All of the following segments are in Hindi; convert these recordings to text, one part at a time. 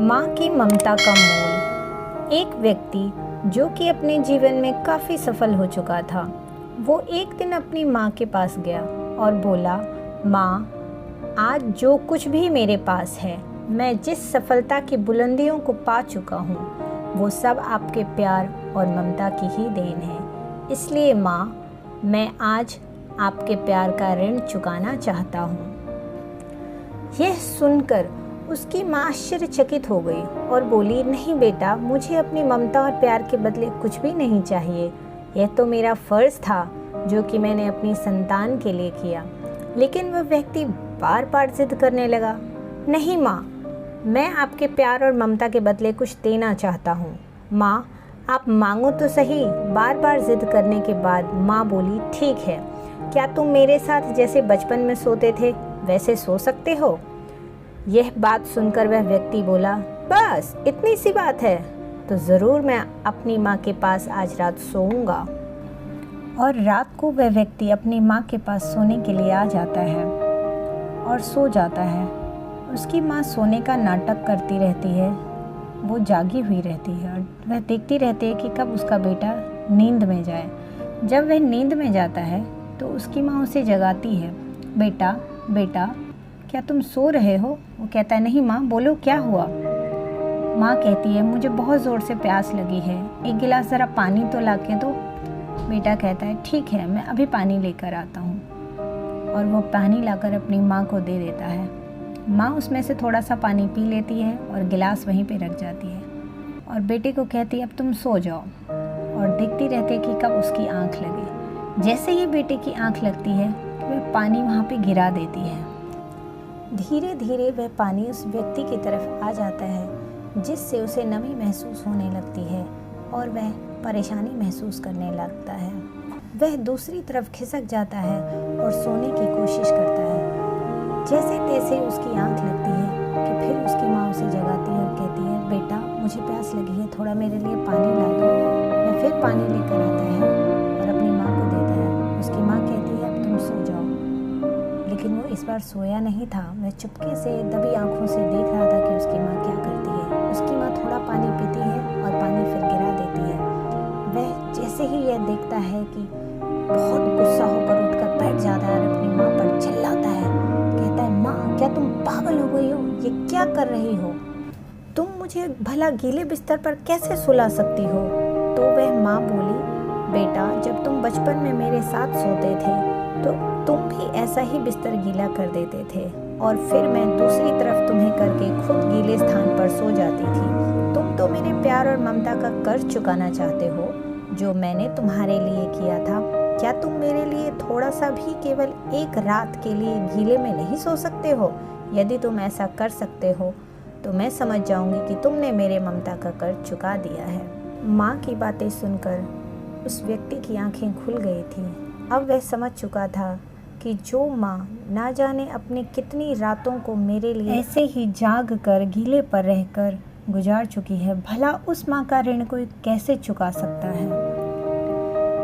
माँ की ममता का मोल। एक व्यक्ति जो कि अपने जीवन में काफ़ी सफल हो चुका था, वो एक दिन अपनी माँ के पास गया और बोला, माँ, आज जो कुछ भी मेरे पास है, मैं जिस सफलता की बुलंदियों को पा चुका हूँ, वो सब आपके प्यार और ममता की ही देन है। इसलिए माँ, मैं आज आपके प्यार का ऋण चुकाना चाहता हूँ। यह सुनकर उसकी माँ आश्चर्यचकित हो गई और बोली, नहीं बेटा, मुझे अपनी ममता और प्यार के बदले कुछ भी नहीं चाहिए। यह तो मेरा फ़र्ज़ था जो कि मैंने अपनी संतान के लिए किया। लेकिन वह व्यक्ति बार बार जिद करने लगा, नहीं माँ, मैं आपके प्यार और ममता के बदले कुछ देना चाहता हूँ। माँ, आप मांगो तो सही। बार बार जिद करने के बाद माँ बोली, ठीक है, क्या तुम मेरे साथ जैसे बचपन में सोते थे वैसे सो सकते हो? यह बात सुनकर वह व्यक्ति बोला, बस इतनी सी बात है, तो ज़रूर मैं अपनी माँ के पास आज रात सोऊंगा। और रात को वह व्यक्ति अपनी माँ के पास सोने के लिए आ जाता है और सो जाता है। उसकी माँ सोने का नाटक करती रहती है, वो जागी हुई रहती है और वह देखती रहती है कि कब उसका बेटा नींद में जाए। जब वह नींद में जाता है तो उसकी माँ उसे जगाती है, बेटा बेटा, क्या तुम सो रहे हो? वो कहता है, नहीं माँ, बोलो क्या हुआ? माँ कहती है, मुझे बहुत ज़ोर से प्यास लगी है, एक गिलास ज़रा पानी तो ला के दो। बेटा कहता है, ठीक है, मैं अभी पानी लेकर आता हूँ। और वो पानी लाकर अपनी माँ को दे देता है। माँ उसमें से थोड़ा सा पानी पी लेती है और गिलास वहीं पे रख जाती है और बेटे को कहती है, अब तुम सो जाओ। और देखती रहती है कि कब उसकी आँख लगे। जैसे ही बेटे की आँख लगती है, वह पानी वहाँ पे गिरा देती है। धीरे धीरे वह पानी उस व्यक्ति की तरफ आ जाता है, जिससे उसे नमी महसूस होने लगती है और वह परेशानी महसूस करने लगता है। वह दूसरी तरफ खिसक जाता है और सोने की कोशिश करता है। जैसे तैसे उसकी आंख लगती है कि फिर उसकी माँ उसे जगाती है और कहती है, बेटा, मुझे प्यास लगी है, थोड़ा मेरे लिए पानी ला दो। वह फिर पानी लेकर आता है और अपनी माँ को देता है। उसकी माँ कहती है, अब तुम सो जाओ। लेकिन वो इस बार सोया नहीं था। वह चुपके से दबी आंखों से देख रहा था कि उसकी माँ क्या करती है। उसकी माँ थोड़ा पानी पीती है और पानी फिर गिरा देती है। वह जैसे ही यह देखता है कि बहुत गुस्सा होकर उठकर बैठ जाता है और अपनी माँ पर चिल्लाता है, कहता है, माँ, क्या तुम पागल हो गई हो? ये क्या कर रही हो? तुम मुझे भला गीले बिस्तर पर कैसे सुला सकती हो? तो वह माँ बोली, बेटा, जब तुम बचपन में मेरे साथ सोते थे तो तुम भी ऐसा ही बिस्तर गीला कर देते थे और फिर मैं दूसरी तरफ तुम्हें करके खुद गीले स्थान पर सो जाती थी। तुम तो मेरे प्यार और ममता का कर्ज चुकाना चाहते हो जो मैंने तुम्हारे लिए किया था। क्या तुम मेरे लिए थोड़ा सा भी, केवल एक रात के लिए गीले में नहीं सो सकते हो? यदि तुम ऐसा कर सकते हो तो मैं समझ जाऊंगी कि तुमने मेरे ममता का कर्ज चुका दिया है। माँ की बातें सुनकर उस व्यक्ति की आंखें खुल गई थी। अब वह समझ चुका था कि जो माँ ना जाने अपनी कितनी रातों को मेरे लिए ऐसे ही जाग कर गीले पर रहकर गुजार चुकी है, भला उस माँ का ऋण कोई कैसे चुका सकता है?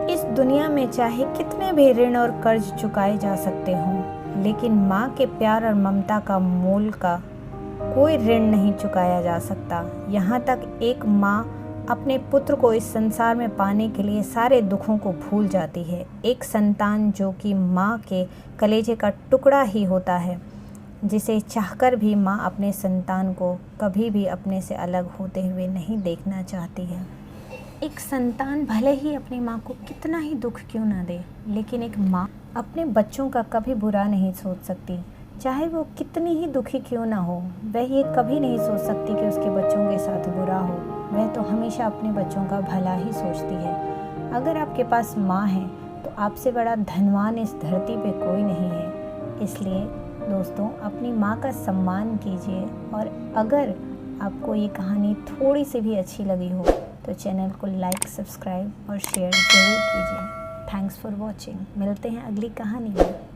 इस दुनिया में चाहे कितने भी ऋण और कर्ज चुकाए जा सकते हों, लेकिन माँ के प्यार और ममता का मोल का कोई ऋण नहीं चुकाया जा सकता। यहाँ तक एक माँ अपने पुत्र को इस संसार में पाने के लिए सारे दुखों को भूल जाती है। एक संतान जो कि माँ के कलेजे का टुकड़ा ही होता है, जिसे चाहकर भी माँ अपने संतान को कभी भी अपने से अलग होते हुए नहीं देखना चाहती है। एक संतान भले ही अपनी माँ को कितना ही दुख क्यों ना दे, लेकिन एक माँ अपने बच्चों का कभी बुरा नहीं सोच सकती। चाहे वो कितनी ही दुखी क्यों ना हो, वह ये कभी नहीं सोच सकती कि उसके बच्चों के साथ बुरा हो। वह तो हमेशा अपने बच्चों का भला ही सोचती है। अगर आपके पास माँ है तो आपसे बड़ा धनवान इस धरती पे कोई नहीं है। इसलिए दोस्तों, अपनी माँ का सम्मान कीजिए। और अगर आपको ये कहानी थोड़ी सी भी अच्छी लगी हो तो चैनल को लाइक, सब्सक्राइब और शेयर ज़रूर कीजिए। Thanks for watching. मिलते हैं अगली कहानी में।